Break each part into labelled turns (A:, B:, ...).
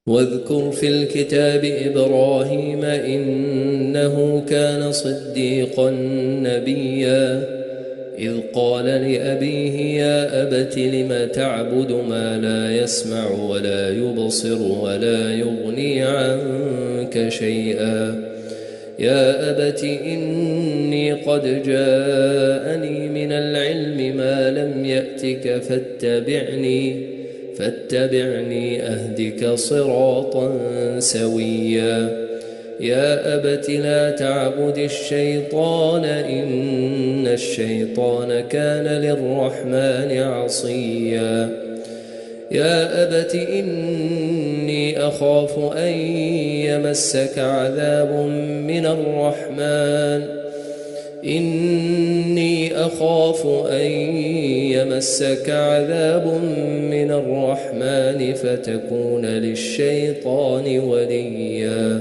A: واذكر في الكتاب إبراهيم إنه كان صديقا نبيا إذ قال لأبيه يا أبت لم تعبد ما لا يسمع ولا يبصر ولا يغني عنك شيئا يا أبت إني قد جاءني من العلم ما لم يأتك فاتبعني أهدك صراطا سويا يا أبت لا تعبد الشيطان إن الشيطان كان للرحمن عصيا يا أبت إني أخاف أن يمسك عذاب من الرحمن فتكون للشيطان وليا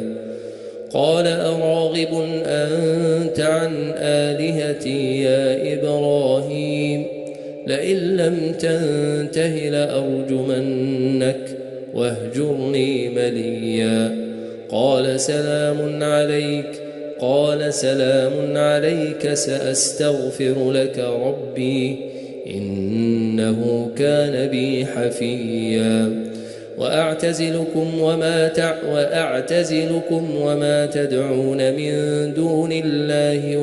A: قال أراغب أنت عن آلهتي يا إبراهيم لئن لم تنته لأرجمنك واهجرني مليا قال سلام عليك سأستغفر لك ربي إنه كان بي حفيا وأعتزلكم وما تدعون من دون الله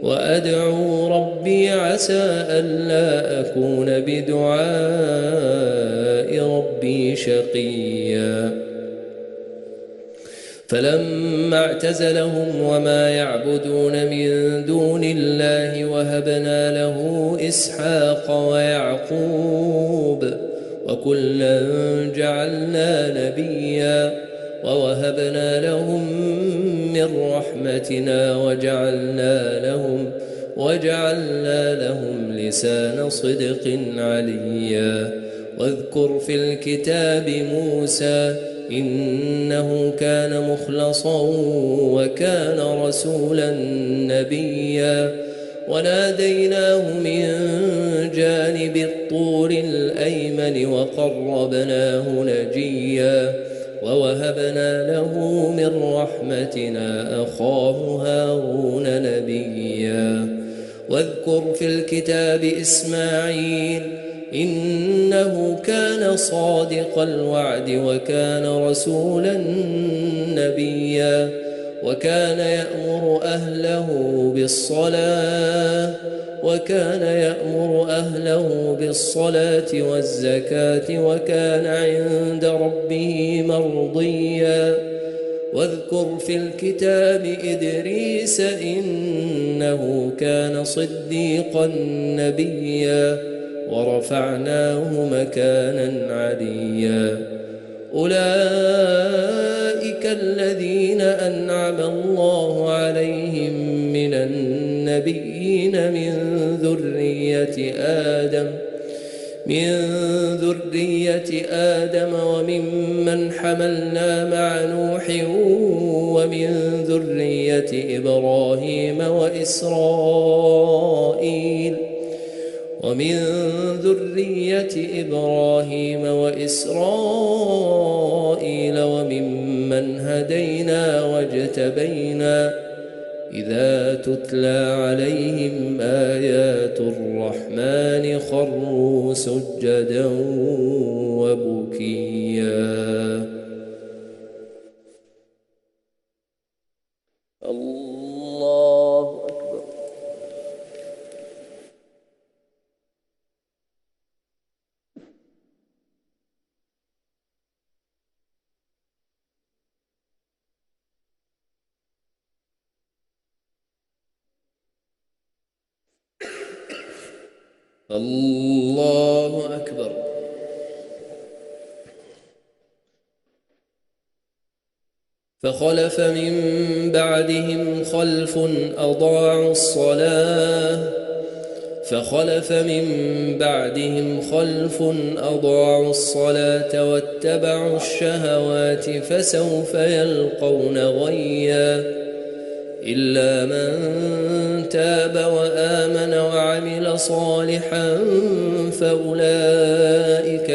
A: وأدعو ربي عسى ألا أكون بدعاء ربي شقيا فلما اعتزلهم وما يعبدون من دون الله وهبنا له إسحاق ويعقوب وكلا جعلنا نبيا ووهبنا لهم من رحمتنا وجعلنا لهم لسان صدق عليا واذكر في الكتاب موسى إنه كان مخلصا وكان رسولا نبيا وناديناه من جانب الطور الأيمن وقربناه نجيا ووهبنا له من رحمتنا أخاه هارون نبيا واذكر في الكتاب إسماعيل إنه كان صادق الوعد وكان رسولا نبيا وكان يأمر أهله بالصلاة والزكاة وكان عند ربه مرضيا واذكر في الكتاب إدريس إنه كان صديقا نبيا ورفعناه مكانا عليا أولئك الذين أنعم الله عليهم من النبيين من ذرية آدم وممن حملنا مع نوح ومن ذرية إبراهيم وإسرائيل وممن هدينا واجتبينا إذا تتلى عليهم آيات الرحمن خروا سجدا وبكيا الله أكبر. الله أكبر. فخلف من بعدهم خلف أضاعوا الصلاة واتبعوا الشهوات فسوف يلقون غيا إلا من تاب وآمن وعمل صالحا فأولئك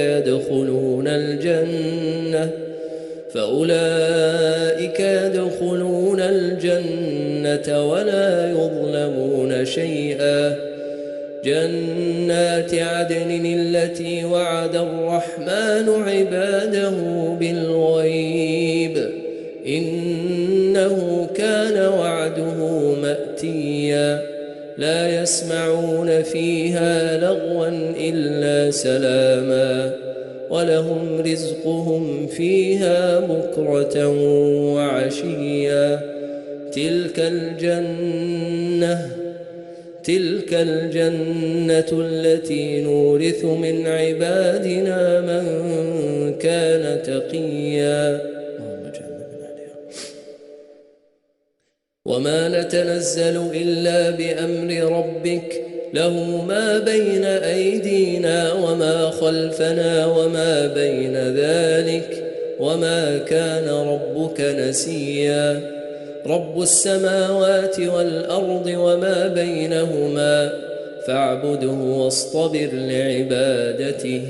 A: يدخلون الجنة ولا يظلمون شيئا. جنات عدن التي وعد الرحمن عباده بالغيب إنه كان وعده مأتيا. لا يسمعون فيها لغوا إلا سلاما ولهم رزقهم فيها بكرة وعشيا. تلك الجنة التي نورث من عبادنا من كان تقيا. وما نتنزل إلا بأمر ربك له ما بين أيدينا وما خلفنا وما بين ذلك وما كان ربك نسيا. رب السماوات والأرض وما بينهما فاعبده واصطبر لعبادته.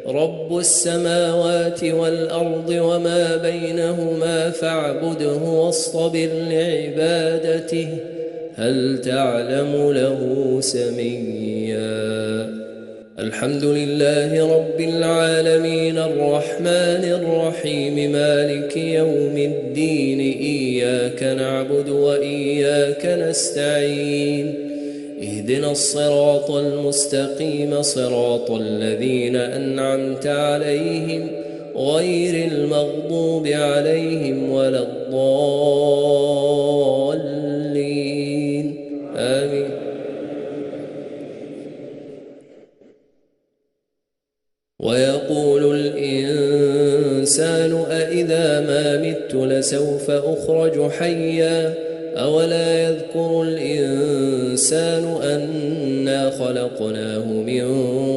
A: رب السماوات والأرض وما بينهما فاعبده واصطبر لعبادته هل تعلم له سميا. الحمد لله رب العالمين الرحمن الرحيم مالك يوم الدين إياك نعبد وإياك نستعين. اهدنا الصراط المستقيم صراط الذين أنعمت عليهم غير المغضوب عليهم ولا الضالين آمين. ويقول الإنسان أإذا ما مت لسوف أخرج حيا أولا يذكر الإنسان أنا خلقناه من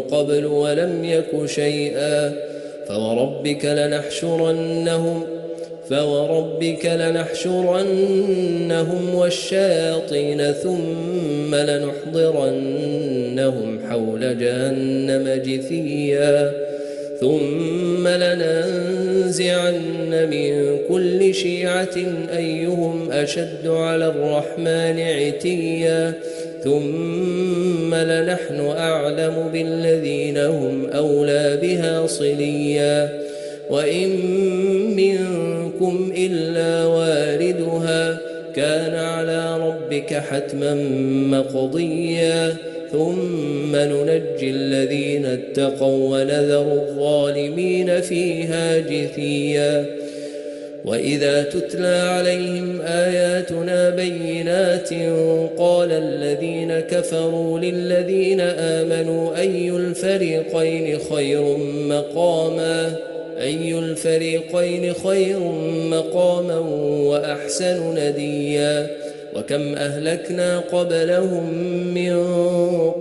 A: قبل ولم يك شيئا. فوربك لنحشرنهم والشياطين ثم لنحضرنهم حول جهنم جثيا. ثم لننزعن من كل شيعة أيهم أشد على الرحمن عتيا. ثم لنحن أعلم بالذين هم أولى بها صليا. وإن منكم إلا واردها كان على ربك حتما مقضيا. ثم ننجي الذين اتقوا ونذر الظالمين فيها جثيا. وإذا تتلى عليهم آياتنا بينات قال الذين كفروا للذين آمنوا أي الفريقين خير مقاما وأحسن نديا. وكم أهلكنا قبلهم من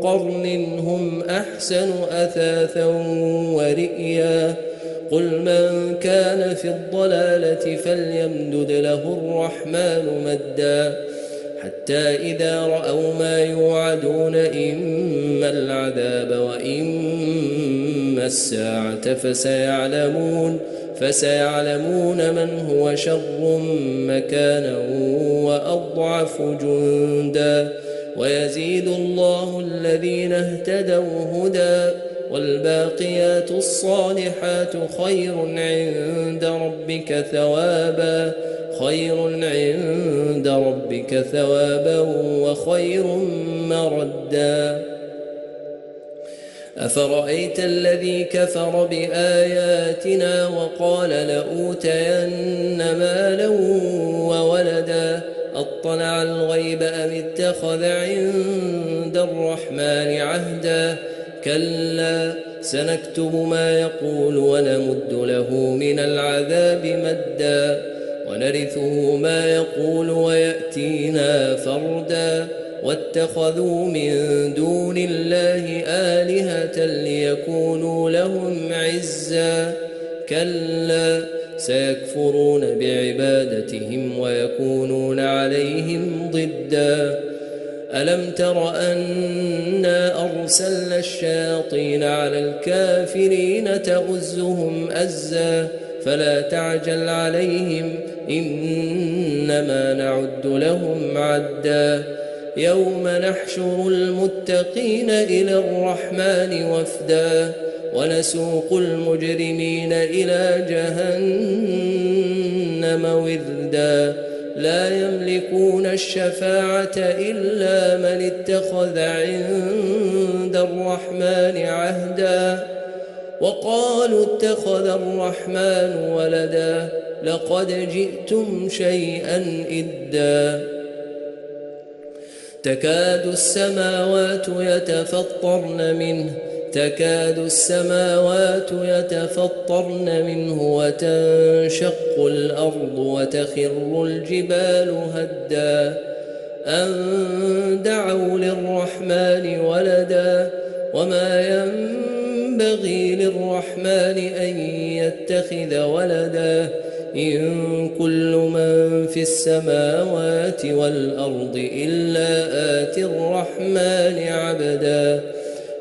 A: قرن هم أحسن أثاثا ورئيا. قل من كان في الضلالة فليمدد له الرحمن مدا حتى إذا رأوا ما يوعدون إما العذاب وإما الساعة فسيعلمون من هو شر مكانا وأضعف جندا. ويزيد الله الذين اهتدوا هدى والباقيات الصالحات خير عند ربك ثوابا وخير مردا. أفرأيت الذي كفر بآياتنا وقال لأوتين مالا وولدا أطلع الغيب أم اتخذ عند الرحمن عهدا. كلا سنكتب ما يقول ونمد له من العذاب مدا ونرثه ما يقول ويأتينا فردا. واتخذوا من دون الله آلهة ليكونوا لهم عزا. كلا سيكفرون بعبادتهم ويكونون عليهم ضدا ألم تر أنا أرسلنا الشياطين على الكافرين تؤزهم أزا فلا تعجل عليهم إنما نعد لهم عدا يوم نحشر المتقين إلى الرحمن وفدا ونسوق المجرمين إلى جهنم وردا لا يملكون الشفاعة إلا من اتخذ عند الرحمن عهدا وقالوا اتخذ الرحمن ولدا لقد جئتم شيئا إدا تكاد السماوات يتفطرن منه وتنشق الأرض وتخر الجبال هدا أن دعوا للرحمن ولدا وما ينبغي للرحمن أن يتخذ ولدا إن كل من في السماوات والأرض إلا آتي الرحمن عبدا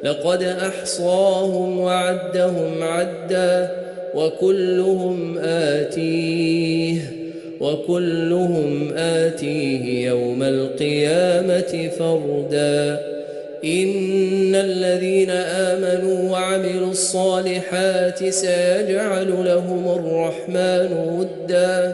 A: لقد أحصاهم وعدهم عدا وكلهم آتيه يوم القيامة فردا إن الذين آمنوا وعملوا الصالحات سيجعل لهم الرحمن ودا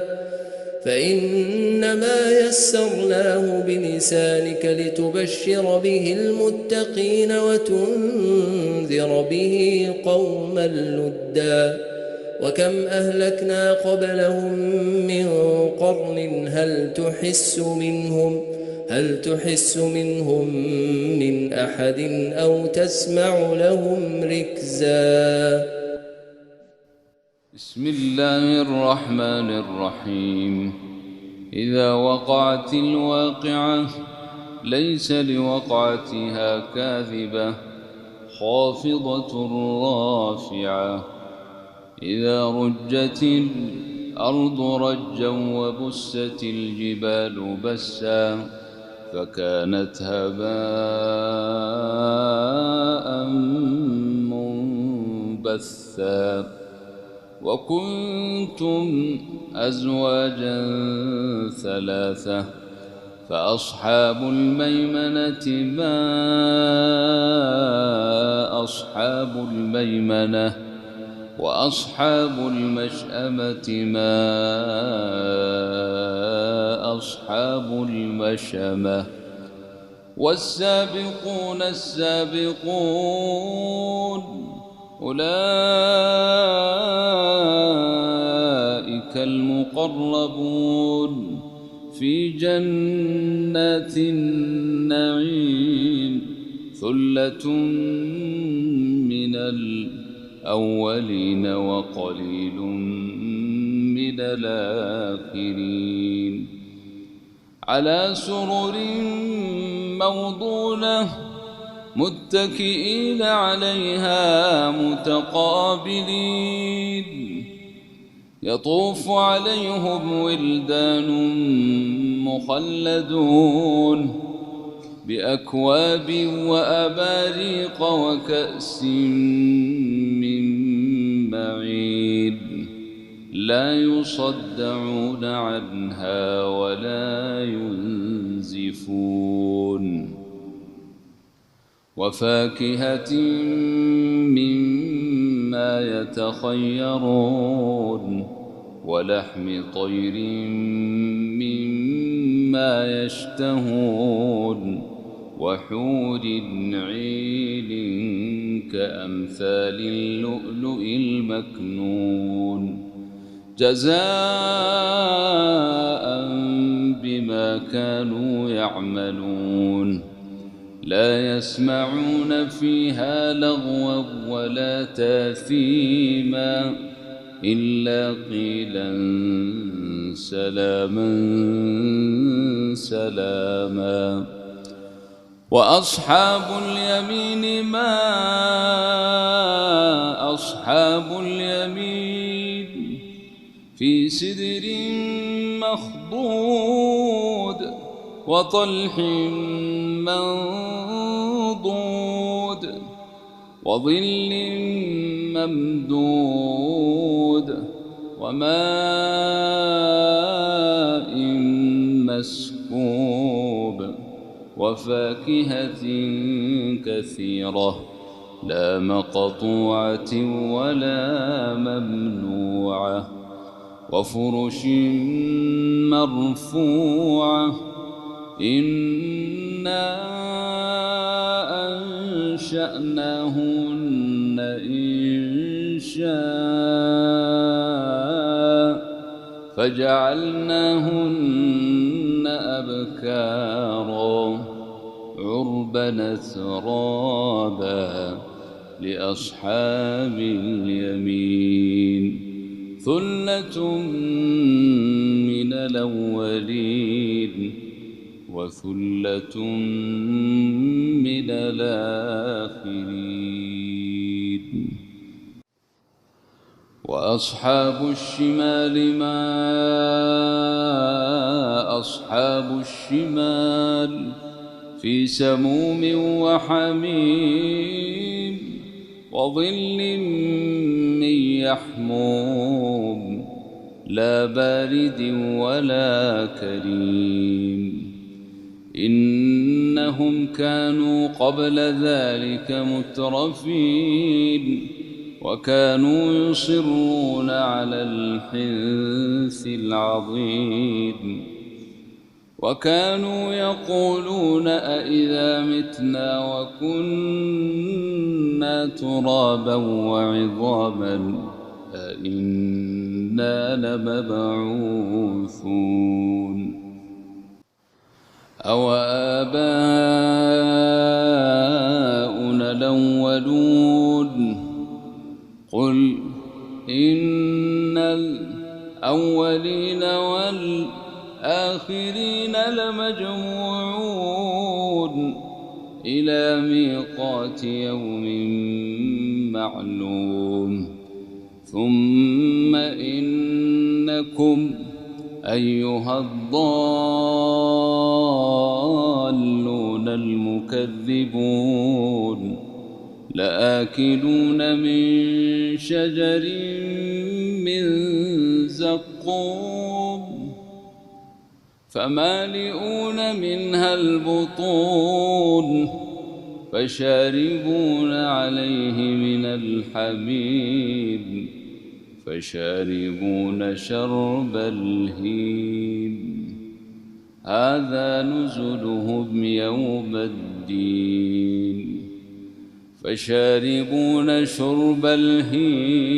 A: فإنما يسرناه بلسانك لتبشر به المتقين وتنذر به قوما لدا وكم أهلكنا قبلهم من قرن هل تحس منهم من أحد أو تسمع لهم ركزا
B: بسم الله الرحمن الرحيم إذا وقعت الواقعة ليس لوقعتها كاذبة خافضة رافعة إذا رجت الأرض رجا وبست الجبال بسا فكانت هباء منبثا وكنتم أزواجا ثلاثة فأصحاب الميمنة ما أصحاب الميمنة وأصحاب المشأمة ما أصحاب المشأمة والسابقون السابقون أولئك المقربون في جنات النعيم ثلة من الأولين وقليل من الآخرين على سرر موضونة متكئين عليها متقابلين يطوف عليهم ولدان مخلدون بأكواب وأباريق وكأس من معين لا يصدعون عنها ولا ينزفون وفاكهة مما يتخيرون ولحم طير مما يشتهون وحور عين كأمثال اللؤلؤ المكنون جزاء بما كانوا يعملون لا يسمعون فيها لغوا ولا تاثيما إلا قيلا سلاما سلاما وأصحاب اليمين ما أصحاب اليمين في في سدر مخضود وطلح منضود وظل ممدود وماء مسكوب وفاكهة كثيرة لا مقطوعة ولا ممنوعة وفرش مرفوعة إنا أنشأناهن إنشاء فجعلناهن أبكارا عربا أترابا لأصحاب اليمين ثلة من الأولين وثلة من الآخرين وأصحاب الشمال ما أصحاب الشمال في سموم وحميم وظل من يحموم لا بارد ولا كريم إنهم كانوا قبل ذلك مترفين وكانوا يصرون على الحنث العظيم وكانوا يقولون أئذا متنا وكنا ترابا وعظاما أئنا لمبعوثون أو آباؤنا الأولون قل إن الأولين والآخرين لمجموعون إلى ميقات يوم معلوم ثم إنكم أيها الضالون المكذبون لآكلون من شجر من زقوم فمالئون منها البطون فشاربون عليه من الحميم فشاربون شرب الهيم هذا نزلهم يوم الدين فشاربون شرب الهيم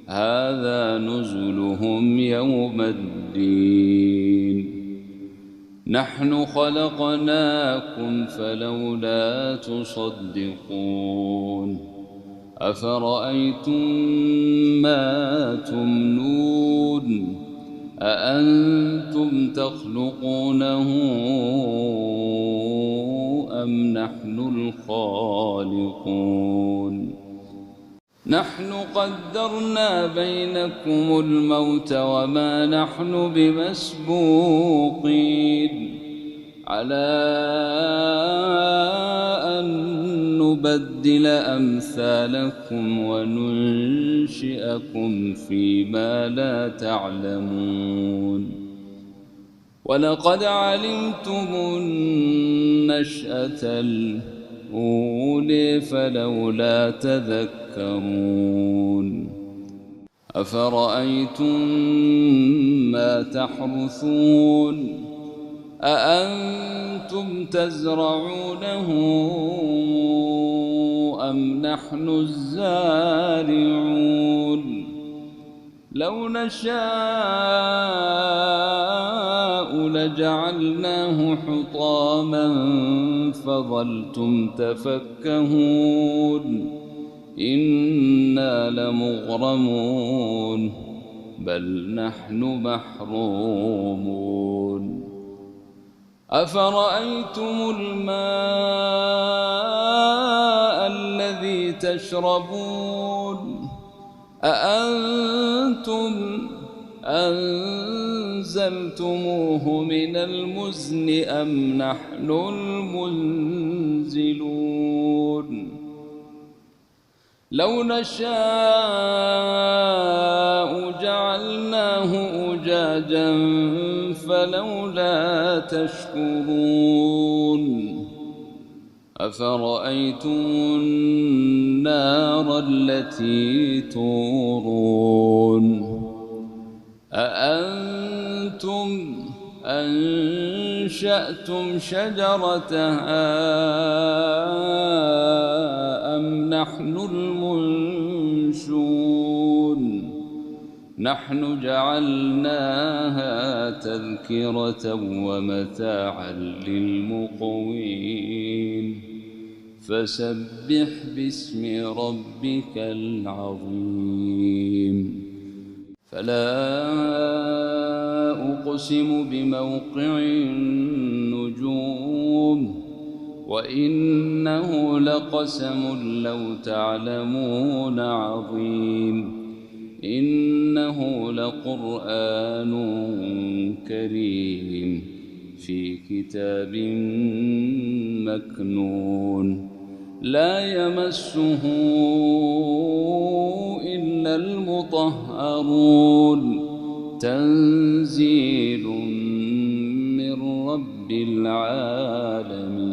B: هذا نزلهم يوم الدين نحن خلقناكم فلولا تصدقون أفرأيتم ما تمنون أأنتم تخلقونه أم نحن الخالقون نحن قدرنا بينكم الموت وما نحن بمسبوقين على أن نبدل أمثالكم وننشئكم فيما لا تعلمون ولقد علمتم النشأة الأولى فلولا تذكرون أفرأيتم ما تحرثون أأنتم تزرعونه أم نحن الزارعون لو نشاء لجعلناه حطاما فظلتم تفكهون إنا لمغرمون بل نحن محرومون أفرأيتم الماء الذي تشربون أأنتم أنزلتموه من المزن أم نحن المنزلون لو نشاء جعلناه أجاجا فلولا تشكرون أفرأيتم النار التي تورون أأنتم أنشأتم شجرتها أم نحن المنشون نحن جعلناها تذكرة ومتاعا للمقوين فسبح باسم ربك العظيم فلا أقسم بموقع النجوم وإنه لقسم لو تعلمون عظيم إنه لقرآن كريم في كتاب مكنون لا يمسه إلا المطهرون تنزيل من رب العالمين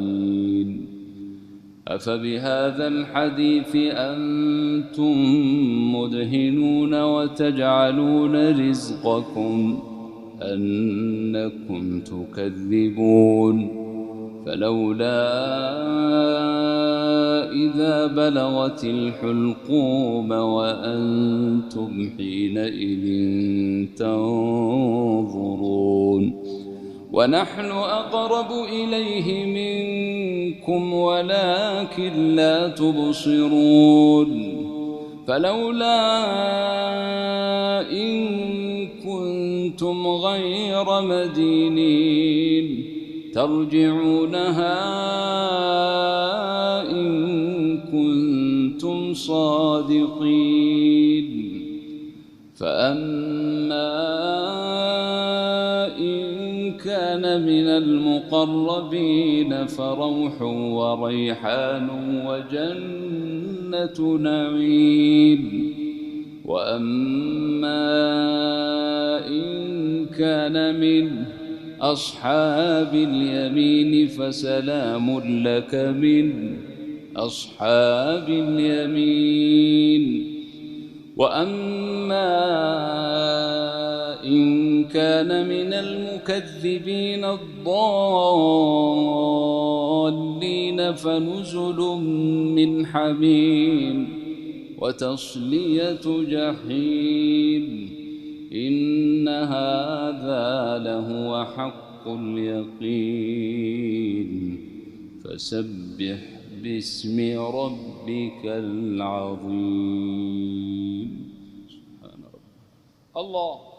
B: أفبهذا الحديث أنتم مدهنون وتجعلون رزقكم أنكم تكذبون فلولا إذا بلغت الحلقوم وأنتم حينئذ تنظرون ونحن أقرب إليه منكم ولكن لا تبصرون فلولا إن كنتم غير مدينين ترجعونها إن كنتم صادقين فأما إن كان من المقربين فروح وريحان وجنة نعيم وأما إن كان من أصحاب اليمين فسلام لك من أصحاب اليمين وأما إن كان من المكذبين الضالين فنزل من حميم وتصلية جحيم إن هذا لهو حق اليقين فسبح باسم ربك العظيم سبحان ربك الله